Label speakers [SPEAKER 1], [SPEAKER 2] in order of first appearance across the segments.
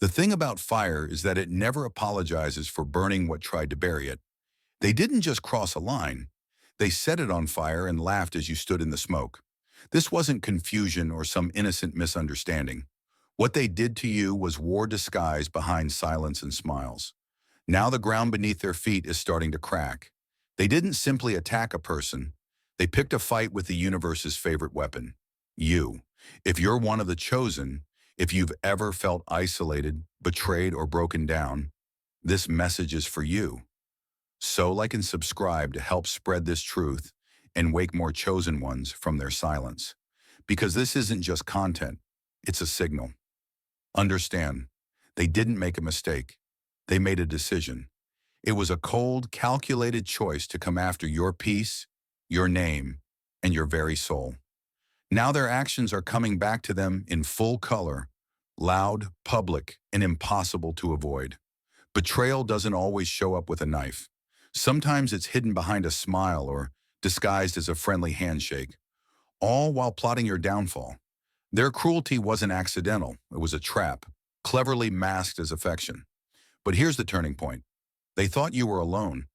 [SPEAKER 1] The thing about fire is that it never apologizes for burning what tried to bury it. They didn't just cross a line. They set it on fire and laughed as you stood in the smoke. This wasn't confusion or some innocent misunderstanding. What they did to you was war disguised behind silence and smiles. Now the ground beneath their feet is starting to crack. They didn't simply attack a person. They picked a fight with the universe's favorite weapon, you. If you're one of the chosen, if you've ever felt isolated, betrayed, or broken down, this message is for you. So like and subscribe to help spread this truth and wake more chosen ones from their silence. Because this isn't just content, it's a signal. Understand, they didn't make a mistake. They made a decision. It was a cold, calculated choice to come after your peace, your name, and your very soul. Now their actions are coming back to them in full color, loud, public, and impossible to avoid. Betrayal doesn't always show up with a knife. Sometimes it's hidden behind a smile or disguised as a friendly handshake, all while plotting your downfall. Their cruelty wasn't accidental, it was a trap, cleverly masked as affection. But here's the turning point. They thought you were alone,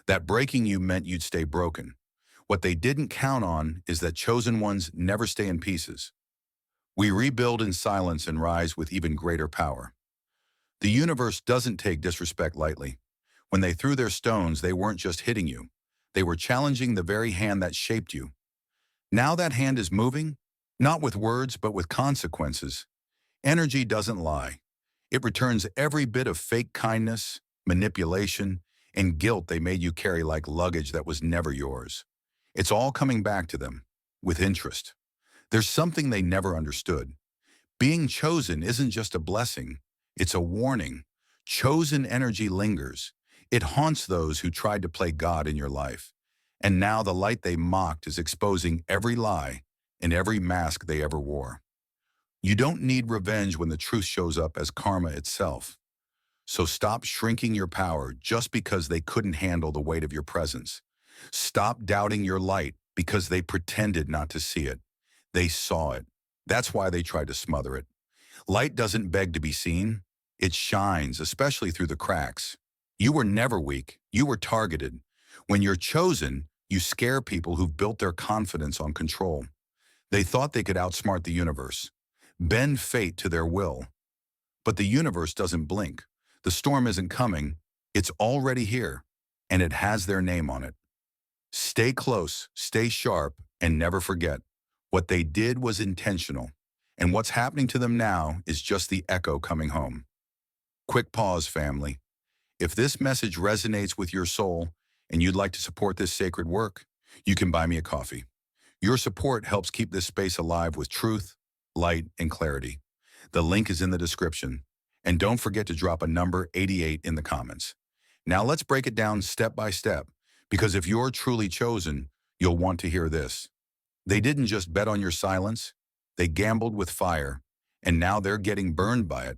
[SPEAKER 1] that breaking you meant you'd stay broken. What they didn't count on is that chosen ones never stay in pieces. We rebuild in silence and rise with even greater power. The universe doesn't take disrespect lightly. When they threw their stones, they weren't just hitting you. They were challenging the very hand that shaped you. Now that hand is moving, not with words, but with consequences. Energy doesn't lie. It returns every bit of fake kindness, manipulation, and guilt they made you carry like luggage that was never yours. It's all coming back to them, with interest. There's something they never understood. Being chosen isn't just a blessing, it's a warning. Chosen energy lingers. It haunts those who tried to play God in your life. And now the light they mocked is exposing every lie and every mask they ever wore. You don't need revenge when the truth shows up as karma itself. So stop shrinking your power just because they couldn't handle the weight of your presence. Stop doubting your light because they pretended not to see it. They saw it. That's why they tried to smother it. Light doesn't beg to be seen. It shines, especially through the cracks. You were never weak. You were targeted. When you're chosen, you scare people who've built their confidence on control. They thought they could outsmart the universe, bend fate to their will. But the universe doesn't blink. The storm isn't coming. It's already here, and it has their name on it. Stay close, stay sharp, and never forget. What they did was intentional, and what's happening to them now is just the echo coming home. Quick pause, family. If this message resonates with your soul and you'd like to support this sacred work, you can buy me a coffee. Your support helps keep this space alive with truth, light, and clarity. The link is in the description. And don't forget to drop a number 88 in the comments. Now let's break it down step by step, because if you're truly chosen, you'll want to hear this. They didn't just bet on your silence, they gambled with fire, and now they're getting burned by it.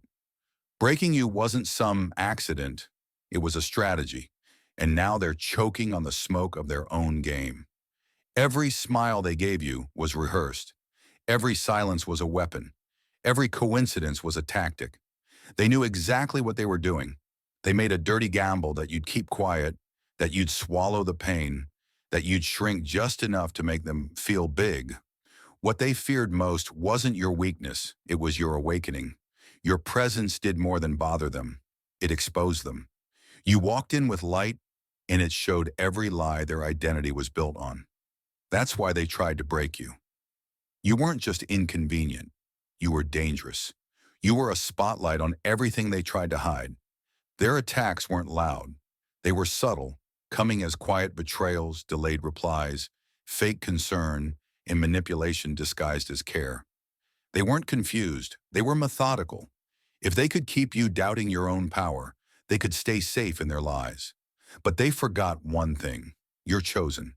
[SPEAKER 1] Breaking you wasn't some accident, it was a strategy, and now they're choking on the smoke of their own game. Every smile they gave you was rehearsed. Every silence was a weapon. Every coincidence was a tactic. They knew exactly what they were doing. They made a dirty gamble that you'd keep quiet, that you'd swallow the pain, that you'd shrink just enough to make them feel big. What they feared most wasn't your weakness, it was your awakening. Your presence did more than bother them. It exposed them. You walked in with light, and it showed every lie their identity was built on. That's why they tried to break you. You weren't just inconvenient. You were dangerous. You were a spotlight on everything they tried to hide. Their attacks weren't loud. They were subtle, coming as quiet betrayals, delayed replies, fake concern, and manipulation disguised as care. They weren't confused. They were methodical. If they could keep you doubting your own power, they could stay safe in their lies. But they forgot one thing. You're chosen.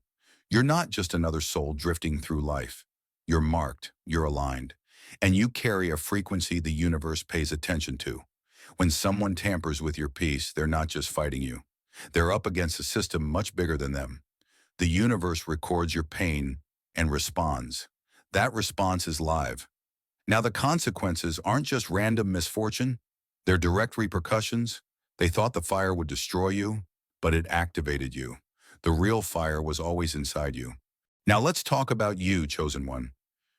[SPEAKER 1] You're not just another soul drifting through life. You're marked. You're aligned. And you carry a frequency the universe pays attention to. When someone tampers with your peace, they're not just fighting you. They're up against a system much bigger than them. The universe records your pain and responds. That response is live. Now the consequences aren't just random misfortune, Their direct repercussions, they thought the fire would destroy you, but it activated you. The real fire was always inside you. Now let's talk about you, chosen one.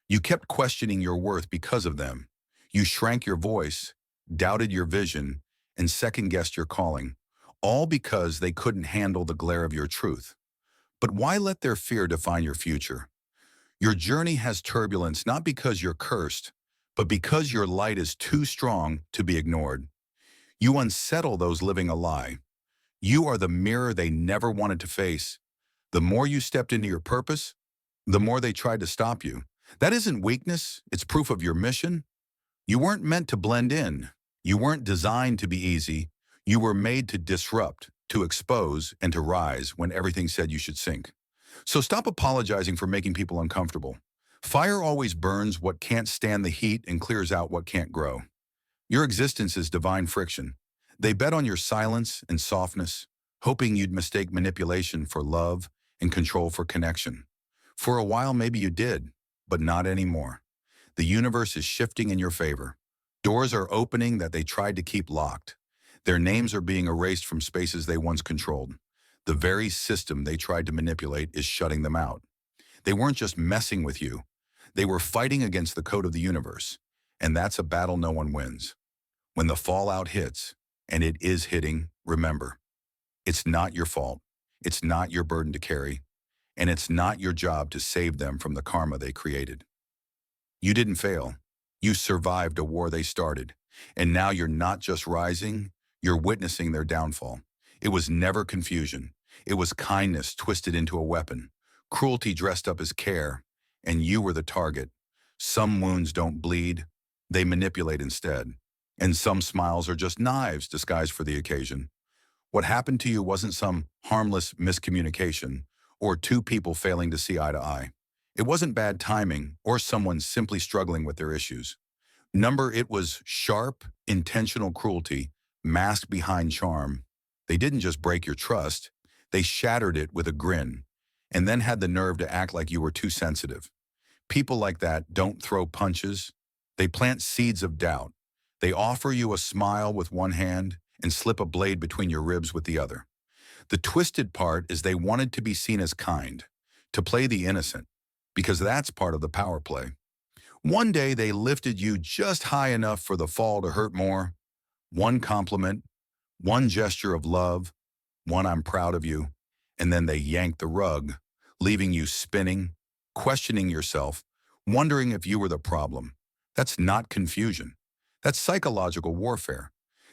[SPEAKER 1] You kept questioning your worth because of them. You shrank your voice, doubted your vision, and second-guessed your calling, all because they couldn't handle the glare of your truth. But why let their fear define your future? Your journey has turbulence not because you're cursed, but because your light is too strong to be ignored. You unsettle those living a lie. You are the mirror they never wanted to face. The more you stepped into your purpose, the more they tried to stop you. That isn't weakness, it's proof of your mission. You weren't meant to blend in. You weren't designed to be easy. You were made to disrupt, to expose, and to rise when everything said you should sink. So stop apologizing for making people uncomfortable. Fire always burns what can't stand the heat and clears out what can't grow. Your existence is divine friction. They bet on your silence and softness, hoping you'd mistake manipulation for love and control for connection. For a while, maybe you did, but not anymore. The universe is shifting in your favor. Doors are opening that they tried to keep locked. Their names are being erased from spaces they once controlled. The very system they tried to manipulate is shutting them out. They weren't just messing with you. They were fighting against the code of the universe. And that's a battle no one wins. When the fallout hits, and it is hitting, remember, it's not your fault. It's not your burden to carry. And it's not your job to save them from the karma they created. You didn't fail. You survived a war they started. And now you're not just rising, you're witnessing their downfall. It was never confusion. It was kindness twisted into a weapon, cruelty dressed up as care, and you were the target. Some wounds don't bleed, they manipulate instead. And some smiles are just knives disguised for the occasion. What happened to you wasn't some harmless miscommunication or two people failing to see eye to eye. It wasn't bad timing or someone simply struggling with their issues. It was sharp, intentional cruelty masked behind charm. They didn't just break your trust, they shattered it with a grin, and then had the nerve to act like you were too sensitive. People like that don't throw punches, they plant seeds of doubt. They offer you a smile with one hand and slip a blade between your ribs with the other. The twisted part is they wanted to be seen as kind, to play the innocent, because that's part of the power play. One day they lifted you just high enough for the fall to hurt more. One compliment, one gesture of love, one "I'm proud of you," and then they yanked the rug, leaving you spinning, questioning yourself, wondering if you were the problem. That's not confusion. That's psychological warfare.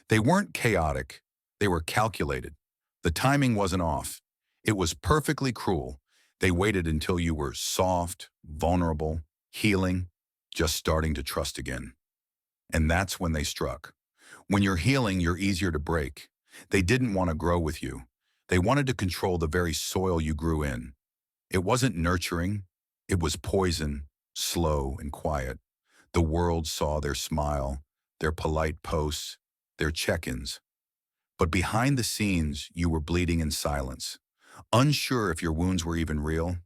[SPEAKER 1] They weren't chaotic, they were calculated. The timing wasn't off. It was perfectly cruel. They waited until you were soft, vulnerable, healing, just starting to trust again. And that's when they struck. When you're healing, you're easier to break. They didn't want to grow with you. They wanted to control the very soil you grew in. It wasn't nurturing. It was poison, slow and quiet. The world saw their smile, their polite posts, their check-ins. But behind the scenes, you were bleeding in silence, unsure if your wounds were even real.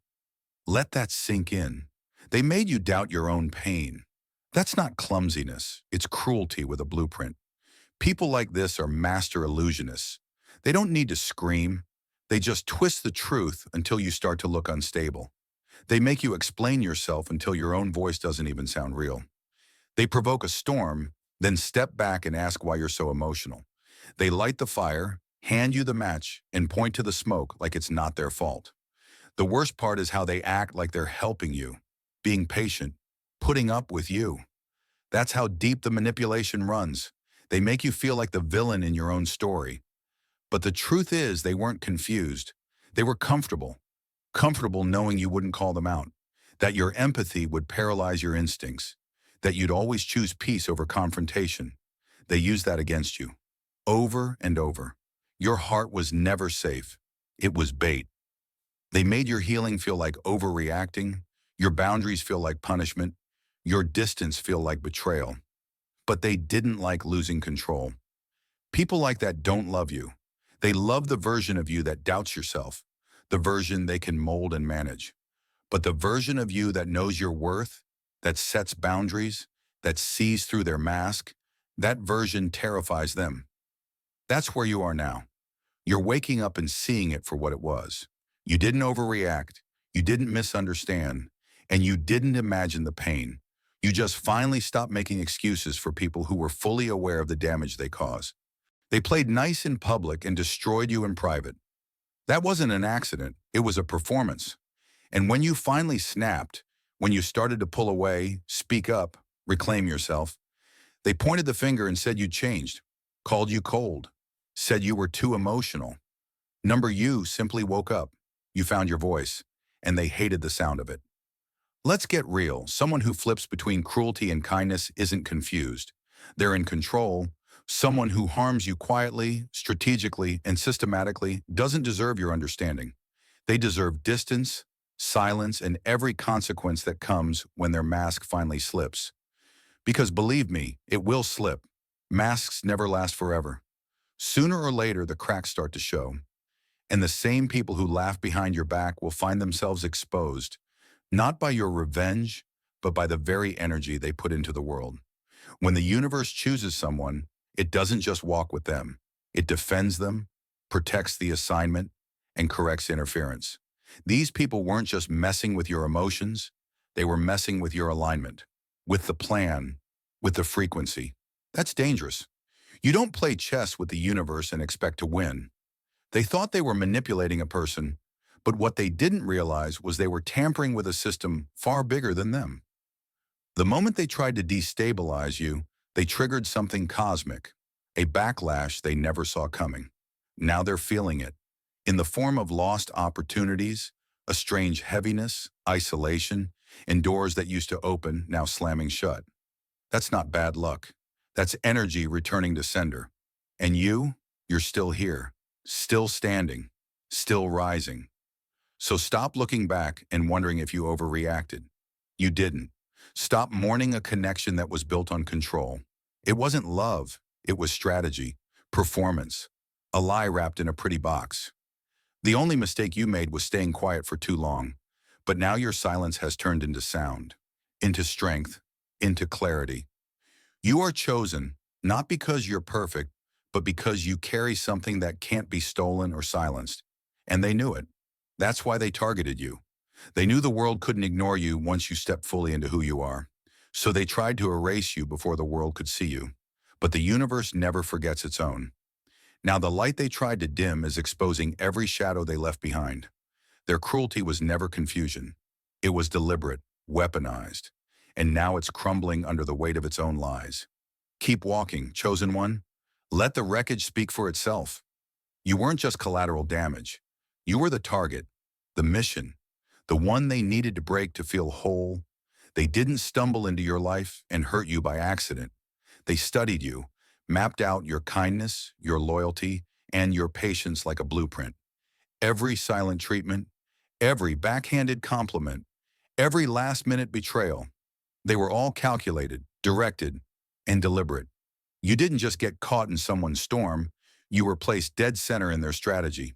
[SPEAKER 1] Let that sink in. They made you doubt your own pain. That's not clumsiness, it's cruelty with a blueprint. People like this are master illusionists. They don't need to scream. They just twist the truth until you start to look unstable. They make you explain yourself until your own voice doesn't even sound real. They provoke a storm, then step back and ask why you're so emotional. They light the fire, hand you the match, and point to the smoke like it's not their fault. The worst part is how they act like they're helping you, being patient, putting up with you. That's how deep the manipulation runs. They make you feel like the villain in your own story. But the truth is they weren't confused. They were comfortable. Comfortable knowing you wouldn't call them out, that your empathy would paralyze your instincts, that you'd always choose peace over confrontation. They used that against you, over and over. Your heart was never safe. It was bait. They made your healing feel like overreacting, your boundaries feel like punishment, your distance feel like betrayal. But they didn't like losing control. People like that don't love you. They love the version of you that doubts yourself, the version they can mold and manage. But the version of you that knows your worth, that sets boundaries, that sees through their mask, That version terrifies them. That's where you are now. You're waking up and seeing it for what it was. You didn't overreact, you didn't misunderstand, and you didn't imagine the pain. You just finally stopped making excuses for people who were fully aware of the damage they cause. They played nice in public and destroyed you in private. That wasn't an accident, it was a performance. And when you finally snapped, when you started to pull away, speak up, reclaim yourself, they pointed the finger and said you changed, called you cold, said you were too emotional. Number you simply woke up. You found your voice, and they hated the sound of it. Let's get real. Someone who flips between cruelty and kindness isn't confused. They're in control. Someone who harms you quietly, strategically, and systematically doesn't deserve your understanding. They deserve distance, silence, and every consequence that comes when their mask finally slips. Because believe me, it will slip. Masks never last forever. Sooner or later, the cracks start to show. And the same people who laugh behind your back will find themselves exposed, not by your revenge, but by the very energy they put into the world. When the universe chooses someone, it doesn't just walk with them. It defends them, protects the assignment, and corrects interference. These people weren't just messing with your emotions, they were messing with your alignment, with the plan, with the frequency. That's dangerous. You don't play chess with the universe and expect to win. They thought they were manipulating a person, but what they didn't realize was they were tampering with a system far bigger than them. The moment they tried to destabilize you, they triggered something cosmic, a backlash they never saw coming. Now they're feeling it, in the form of lost opportunities, a strange heaviness, isolation, and doors that used to open now slamming shut. That's not bad luck. That's energy returning to sender. And you're still here, still standing, still rising. So stop looking back and wondering if you overreacted. You didn't. Stop mourning a connection that was built on control. It wasn't love, it was strategy, performance, a lie wrapped in a pretty box. The only mistake you made was staying quiet for too long, but now your silence has turned into sound, into strength, into clarity. You are chosen, not because you're perfect, but because you carry something that can't be stolen or silenced. And they knew it. That's why they targeted you. They knew the world couldn't ignore you once you stepped fully into who you are. So they tried to erase you before the world could see you. But the universe never forgets its own. Now the light they tried to dim is exposing every shadow they left behind. Their cruelty was never confusion. It was deliberate, weaponized. And now it's crumbling under the weight of its own lies. Keep walking, chosen one. Let the wreckage speak for itself. You weren't just collateral damage. You were the target, the mission, the one they needed to break to feel whole. They didn't stumble into your life and hurt you by accident. They studied you, mapped out your kindness, your loyalty, and your patience like a blueprint. Every silent treatment, every backhanded compliment, every last-minute betrayal, they were all calculated, directed, and deliberate. You didn't just get caught in someone's storm, you were placed dead center in their strategy.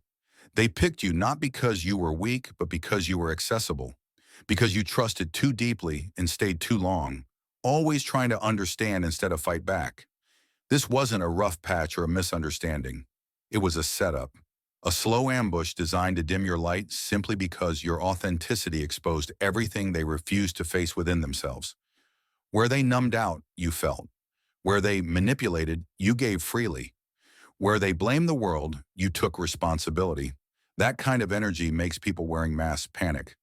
[SPEAKER 1] They picked you not because you were weak, but because you were accessible, because you trusted too deeply and stayed too long, always trying to understand instead of fight back. This wasn't a rough patch or a misunderstanding. It was a setup, a slow ambush designed to dim your light simply because your authenticity exposed everything they refused to face within themselves. Where they numbed out, you felt. Where they manipulated, you gave freely. Where they blamed the world, you took responsibility. That kind of energy makes people wearing masks panic.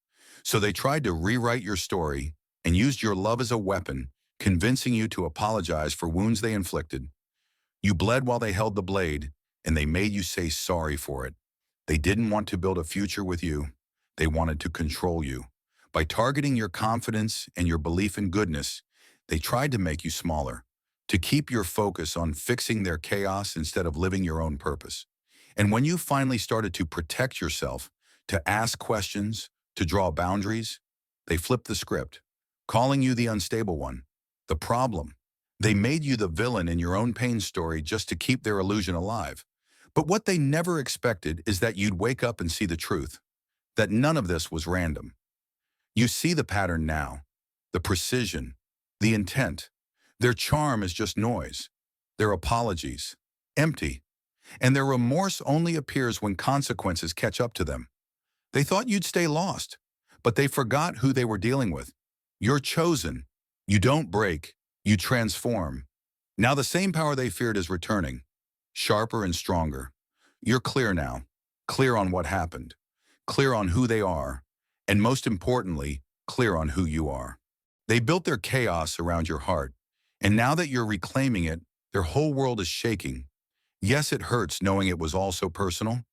[SPEAKER 1] So they tried to rewrite your story and used your love as a weapon, convincing you to apologize for wounds they inflicted. You bled while they held the blade, and they made you say sorry for it. They didn't want to build a future with you. They wanted to control you. By targeting your confidence and your belief in goodness, they tried to make you smaller, to keep your focus on fixing their chaos instead of living your own purpose. And when you finally started to protect yourself, to ask questions, to draw boundaries, they flipped the script, calling you the unstable one, the problem. They made you the villain in your own pain story just to keep their illusion alive. But what they never expected is that you'd wake up and see the truth, that none of this was random. You see the pattern now, the precision, the intent. Their charm is just noise. Their apologies, empty, and their remorse only appears when consequences catch up to them. They thought you'd stay lost, but they forgot who they were dealing with. You're chosen. You don't break. You transform. Now the same power they feared is returning, sharper and stronger. You're clear now, clear on what happened, clear on who they are, and most importantly, clear on who you are. They built their chaos around your heart, and now that you're reclaiming it, their whole world is shaking. Yes, it hurts knowing it was all so personal,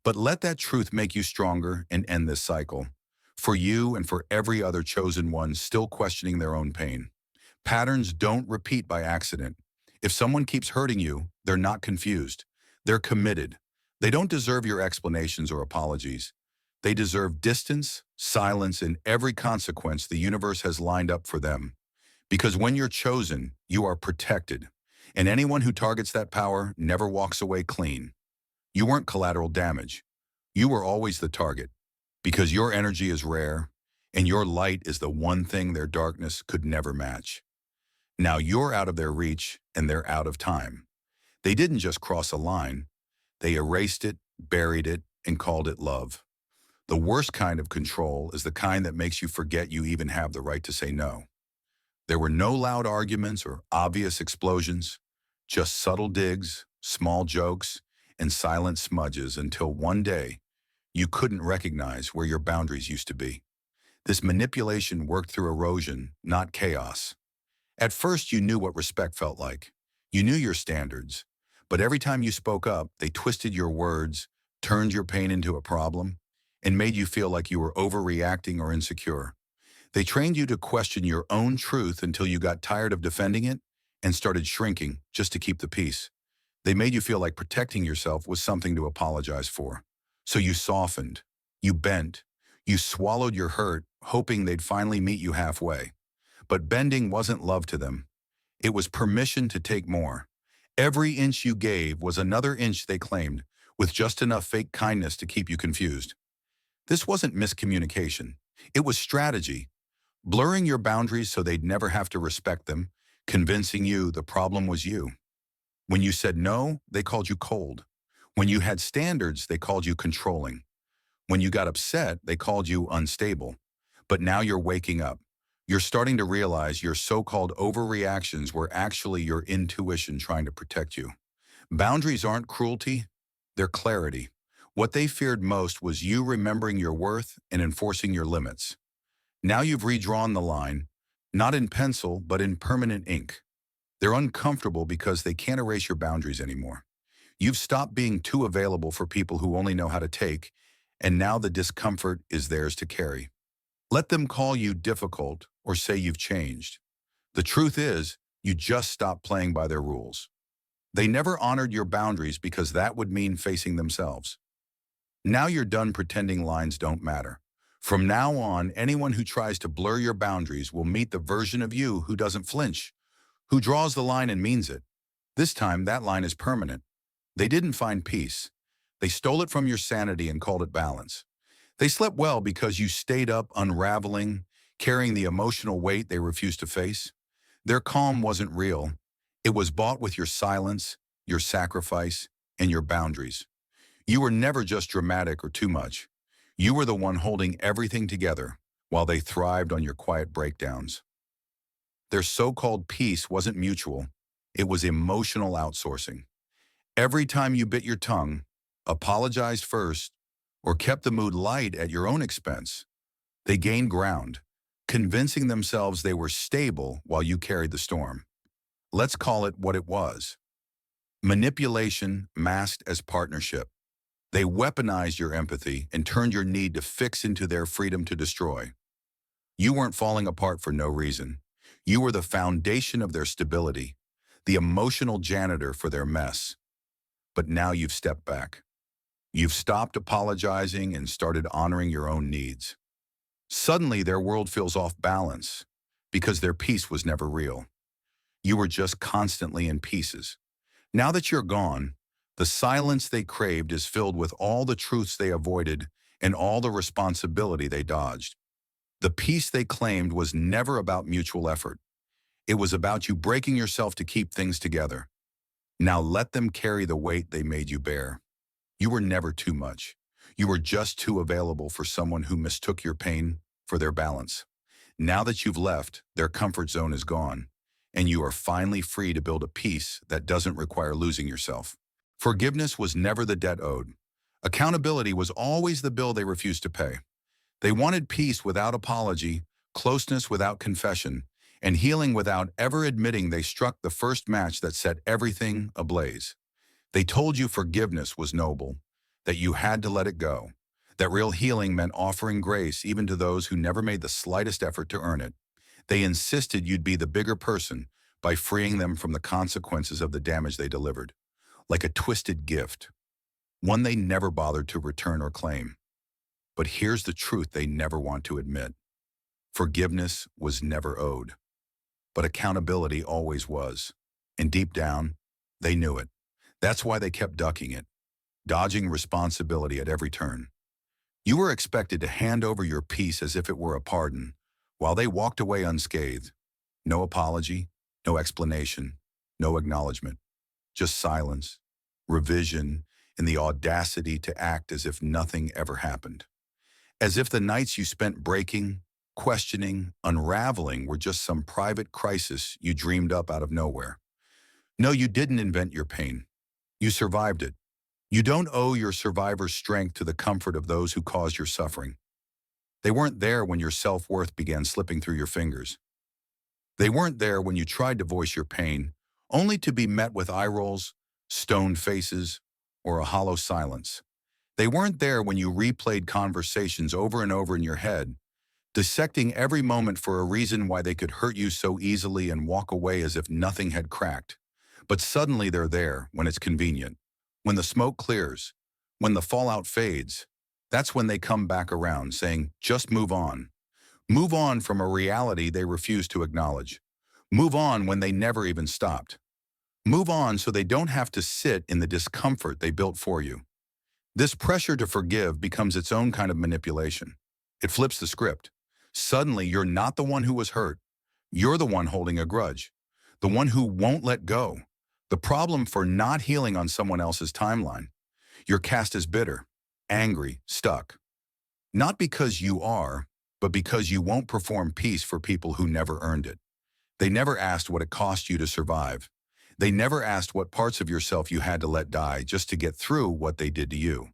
[SPEAKER 1] but let that truth make you stronger and end this cycle. For you and for every other chosen one still questioning their own pain. Patterns don't repeat by accident. If someone keeps hurting you, they're not confused. They're committed. They don't deserve your explanations or apologies. They deserve distance, silence, and every consequence the universe has lined up for them. Because when you're chosen, you are protected. And anyone who targets that power never walks away clean. You weren't collateral damage. You were always the target. Because your energy is rare, and your light is the one thing their darkness could never match. Now you're out of their reach, and they're out of time. They didn't just cross a line. They erased it, buried it, and called it love. The worst kind of control is the kind that makes you forget you even have the right to say no. There were no loud arguments or obvious explosions, just subtle digs, small jokes, and silent smudges until one day, you couldn't recognize where your boundaries used to be. This manipulation worked through erosion, not chaos. At first, you knew what respect felt like. You knew your standards. But every time you spoke up, they twisted your words, turned your pain into a problem, and made you feel like you were overreacting or insecure. They trained you to question your own truth until you got tired of defending it and started shrinking just to keep the peace. They made you feel like protecting yourself was something to apologize for. So you softened, you bent, you swallowed your hurt, hoping they'd finally meet you halfway. But bending wasn't love to them. It was permission to take more. Every inch you gave was another inch they claimed, with just enough fake kindness to keep you confused. This wasn't miscommunication. It was strategy. Blurring your boundaries so they'd never have to respect them, convincing you the problem was you. When you said no, they called you cold. When you had standards, they called you controlling. When you got upset, they called you unstable. But now you're waking up. You're starting to realize your so-called overreactions were actually your intuition trying to protect you. Boundaries aren't cruelty, they're clarity. What they feared most was you remembering your worth and enforcing your limits. Now you've redrawn the line, not in pencil, but in permanent ink. They're uncomfortable because they can't erase your boundaries anymore. You've stopped being too available for people who only know how to take, and now the discomfort is theirs to carry. Let them call you difficult or say you've changed. The truth is, you just stopped playing by their rules. They never honored your boundaries because that would mean facing themselves. Now you're done pretending lines don't matter. From now on, anyone who tries to blur your boundaries will meet the version of you who doesn't flinch, who draws the line and means it. This time, that line is permanent. They didn't find peace. They stole it from your sanity and called it balance. They slept well because you stayed up unraveling, carrying the emotional weight they refused to face. Their calm wasn't real. It was bought with your silence, your sacrifice, and your boundaries. You were never just dramatic or too much. You were the one holding everything together while they thrived on your quiet breakdowns. Their so-called peace wasn't mutual. It was emotional outsourcing. Every time you bit your tongue, apologized first, or kept the mood light at your own expense, they gained ground, convincing themselves they were stable while you carried the storm. Let's call it what it was. Manipulation masked as partnership. They weaponized your empathy and turned your need to fix into their freedom to destroy. You weren't falling apart for no reason. You were the foundation of their stability, the emotional janitor for their mess. But now you've stepped back. You've stopped apologizing and started honoring your own needs. Suddenly, their world feels off balance because their peace was never real. You were just constantly in pieces. Now that you're gone, the silence they craved is filled with all the truths they avoided and all the responsibility they dodged. The peace they claimed was never about mutual effort. It was about you breaking yourself to keep things together. Now let them carry the weight they made you bear. You were never too much. You were just too available for someone who mistook your pain for their balance. Now that you've left, their comfort zone is gone, and you are finally free to build a peace that doesn't require losing yourself. Forgiveness was never the debt owed. Accountability was always the bill they refused to pay. They wanted peace without apology, closeness without confession, and healing without ever admitting they struck the first match that set everything ablaze. They told you forgiveness was noble, that you had to let it go, that real healing meant offering grace even to those who never made the slightest effort to earn it. They insisted you'd be the bigger person by freeing them from the consequences of the damage they delivered, like a twisted gift, one they never bothered to return or claim. But here's the truth they never want to admit. Forgiveness was never owed, but accountability always was. And deep down, they knew it. That's why they kept ducking it, dodging responsibility at every turn. You were expected to hand over your peace as if it were a pardon, while they walked away unscathed. No apology, no explanation, no acknowledgement, just silence, revision, and the audacity to act as if nothing ever happened. As if the nights you spent breaking, questioning, unraveling were just some private crisis you dreamed up out of nowhere. No, you didn't invent your pain. You survived it. You don't owe your survivor's strength to the comfort of those who caused your suffering. They weren't there when your self-worth began slipping through your fingers. They weren't there when you tried to voice your pain, only to be met with eye rolls, stone faces, or a hollow silence. They weren't there when you replayed conversations over and over in your head, dissecting every moment for a reason why they could hurt you so easily and walk away as if nothing had cracked. But suddenly they're there when it's convenient. When the smoke clears, when the fallout fades, that's when they come back around saying, just move on. Move on from a reality they refuse to acknowledge. Move on when they never even stopped. Move on so they don't have to sit in the discomfort they built for you. This pressure to forgive becomes its own kind of manipulation. It flips the script. Suddenly, you're not the one who was hurt. You're the one holding a grudge, the one who won't let go. The problem for not healing on someone else's timeline. You're cast as bitter, angry, stuck. Not because you are, but because you won't perform peace for people who never earned it. They never asked what it cost you to survive. They never asked what parts of yourself you had to let die just to get through what they did to you.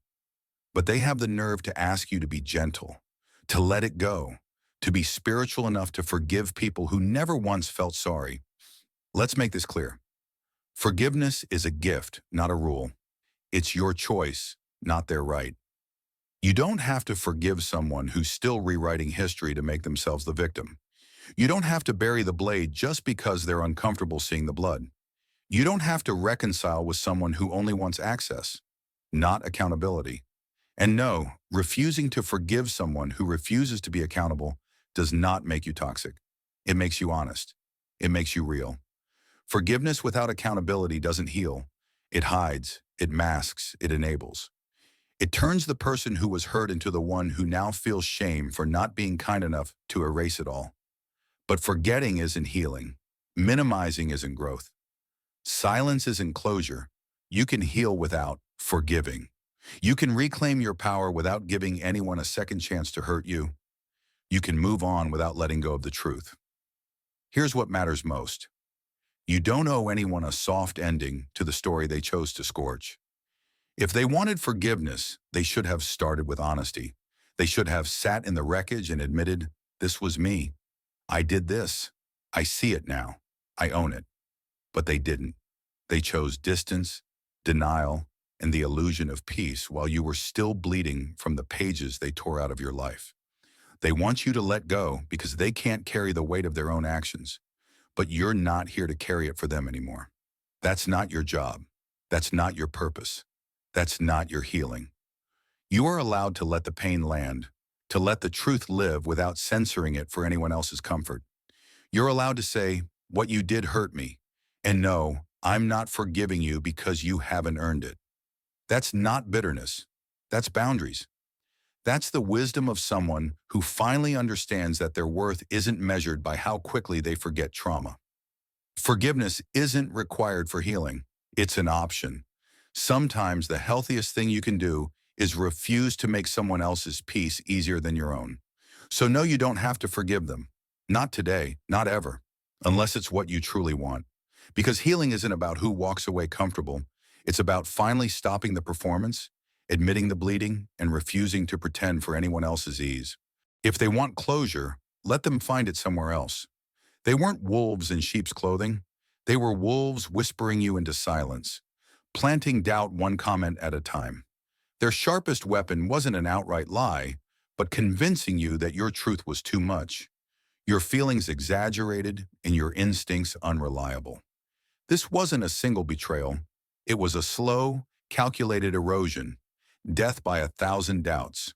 [SPEAKER 1] But they have the nerve to ask you to be gentle, to let it go, to be spiritual enough to forgive people who never once felt sorry. Let's make this clear. Forgiveness is a gift, not a rule. It's your choice, not their right. You don't have to forgive someone who's still rewriting history to make themselves the victim. You don't have to bury the blade just because they're uncomfortable seeing the blood. You don't have to reconcile with someone who only wants access, not accountability. And no, refusing to forgive someone who refuses to be accountable does not make you toxic. It makes you honest. It makes you real. Forgiveness without accountability doesn't heal. It hides, it masks, it enables. It turns the person who was hurt into the one who now feels shame for not being kind enough to erase it all. But forgetting isn't healing. Minimizing isn't growth. Silence isn't closure. You can heal without forgiving. You can reclaim your power without giving anyone a second chance to hurt you. You can move on without letting go of the truth. Here's what matters most. You don't owe anyone a soft ending to the story they chose to scorch. If they wanted forgiveness, they should have started with honesty. They should have sat in the wreckage and admitted, this was me. I did this. I see it now. I own it. But they didn't. They chose distance, denial, and the illusion of peace while you were still bleeding from the pages they tore out of your life. They want you to let go because they can't carry the weight of their own actions. But you're not here to carry it for them anymore. That's not your job. That's not your purpose. That's not your healing. You are allowed to let the pain land, to let the truth live without censoring it for anyone else's comfort. You're allowed to say, what you did hurt me, and no, I'm not forgiving you because you haven't earned it. That's not bitterness. That's boundaries. That's the wisdom of someone who finally understands that their worth isn't measured by how quickly they forget trauma. Forgiveness isn't required for healing. It's an option. Sometimes the healthiest thing you can do is refuse to make someone else's peace easier than your own. So no, you don't have to forgive them. Not today, not ever, unless it's what you truly want. Because healing isn't about who walks away comfortable. It's about finally stopping the performance, admitting the bleeding, and refusing to pretend for anyone else's ease. If they want closure, let them find it somewhere else. They weren't wolves in sheep's clothing. They were wolves whispering you into silence, planting doubt one comment at a time. Their sharpest weapon wasn't an outright lie, but convincing you that your truth was too much, your feelings exaggerated, and your instincts unreliable. This wasn't a single betrayal. It was a slow, calculated erosion, death by 1,000 doubts.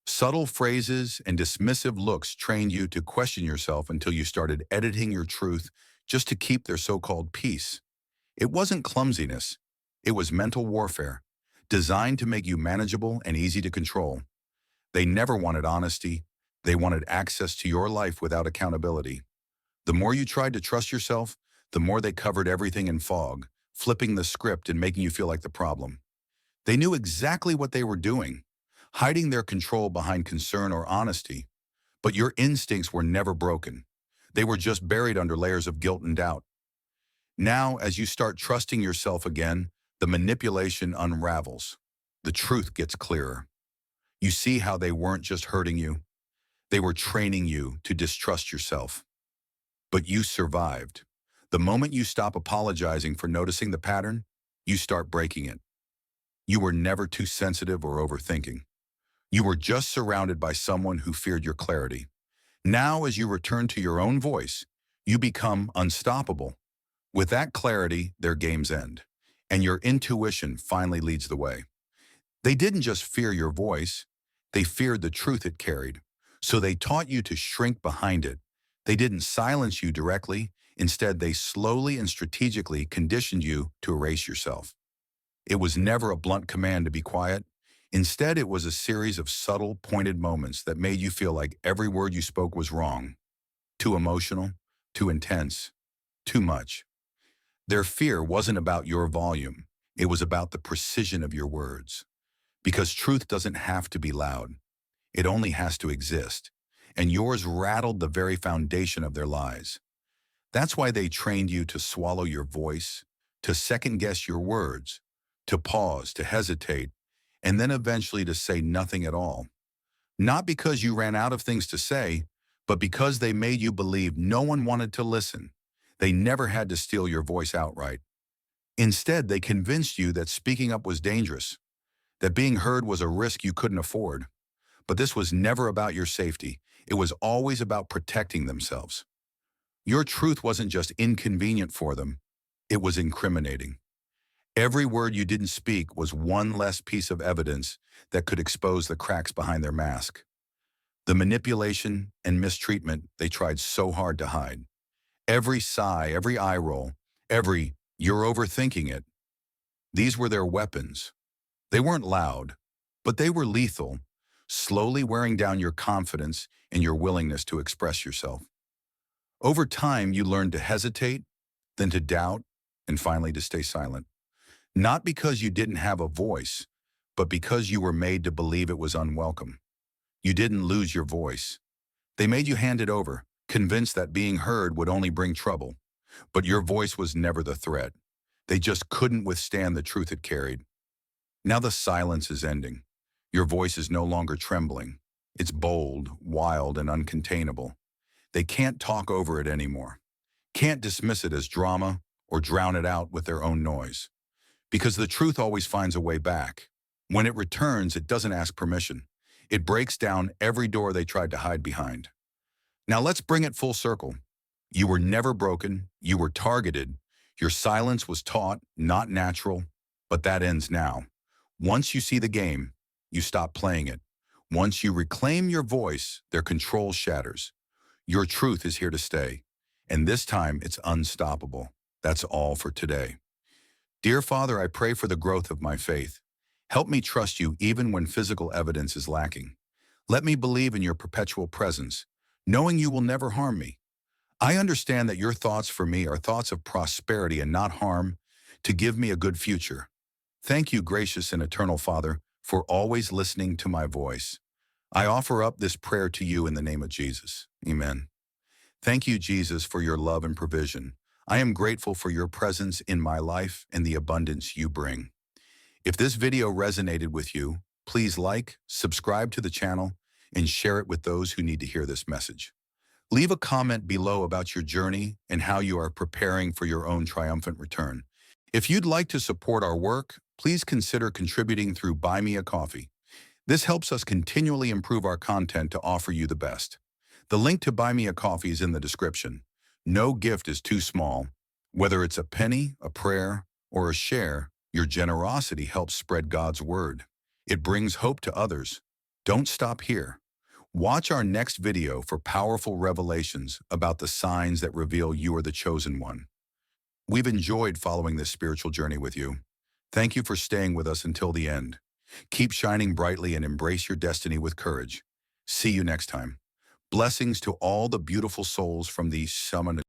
[SPEAKER 1] Subtle phrases and dismissive looks trained you to question yourself until you started editing your truth just to keep their so-called peace. It wasn't clumsiness. It was mental warfare, designed to make you manageable and easy to control. They never wanted honesty. They wanted access to your life without accountability. The more you tried to trust yourself, the more they covered everything in fog, flipping the script and making you feel like the problem. They knew exactly what they were doing, hiding their control behind concern or honesty. But your instincts were never broken. They were just buried under layers of guilt and doubt. Now, as you start trusting yourself again, the manipulation unravels. The truth gets clearer. You see how they weren't just hurting you. They were training you to distrust yourself. But you survived. The moment you stop apologizing for noticing the pattern, you start breaking it. You were never too sensitive or overthinking. You were just surrounded by someone who feared your clarity. Now, as you return to your own voice, you become unstoppable. With that clarity, their games end, and your intuition finally leads the way. They didn't just fear your voice, they feared the truth it carried. So they taught you to shrink behind it. They didn't silence you directly. Instead, they slowly and strategically conditioned you to erase yourself. It was never a blunt command to be quiet. Instead, it was a series of subtle, pointed moments that made you feel like every word you spoke was wrong, too emotional, too intense, too much. Their fear wasn't about your volume. It was about the precision of your words. Because truth doesn't have to be loud. It only has to exist. And yours rattled the very foundation of their lies. That's why they trained you to swallow your voice, to second-guess your words, to pause, to hesitate, and then eventually to say nothing at all. Not because you ran out of things to say, but because they made you believe no one wanted to listen. They never had to steal your voice outright. Instead, they convinced you that speaking up was dangerous, that being heard was a risk you couldn't afford. But this was never about your safety. It was always about protecting themselves. Your truth wasn't just inconvenient for them. It was incriminating. Every word you didn't speak was one less piece of evidence that could expose the cracks behind their mask. The manipulation and mistreatment they tried so hard to hide. Every sigh, every eye roll, every "you're overthinking it." These were their weapons. They weren't loud, but they were lethal, slowly wearing down your confidence and your willingness to express yourself. Over time, you learned to hesitate, then to doubt, and finally to stay silent. Not because you didn't have a voice, but because you were made to believe it was unwelcome. You didn't lose your voice. They made you hand it over, convinced that being heard would only bring trouble. But your voice was never the threat. They just couldn't withstand the truth it carried. Now the silence is ending. Your voice is no longer trembling. It's bold, wild, and uncontainable. They can't talk over it anymore. Can't dismiss it as drama or drown it out with their own noise. Because the truth always finds a way back. When it returns, it doesn't ask permission. It breaks down every door they tried to hide behind. Now let's bring it full circle. You were never broken. You were targeted. Your silence was taught, not natural, but that ends now. Once you see the game, you stop playing it. Once you reclaim your voice, their control shatters. Your truth is here to stay. And this time, it's unstoppable. That's all for today. Dear Father, I pray for the growth of my faith. Help me trust you even when physical evidence is lacking. Let me believe in your perpetual presence, knowing you will never harm me. I understand that your thoughts for me are thoughts of prosperity and not harm, to give me a good future. Thank you, gracious and eternal Father, for always listening to my voice. I offer up this prayer to you in the name of Jesus. Amen. Thank you, Jesus, for your love and provision. I am grateful for your presence in my life and the abundance you bring. If this video resonated with you, please like, subscribe to the channel, and share it with those who need to hear this message. Leave a comment below about your journey and how you are preparing for your own triumphant return. If you'd like to support our work, please consider contributing through Buy Me a Coffee. This helps us continually improve our content to offer you the best. The link to Buy Me a Coffee is in the description. No gift is too small. Whether it's a penny, a prayer, or a share, your generosity helps spread God's word. It brings hope to others. Don't stop here. Watch our next video for powerful revelations about the signs that reveal you are the chosen one. We've enjoyed following this spiritual journey with you. Thank you for staying with us until the end. Keep shining brightly and embrace your destiny with courage. See you next time. Blessings to all the beautiful souls from the summit.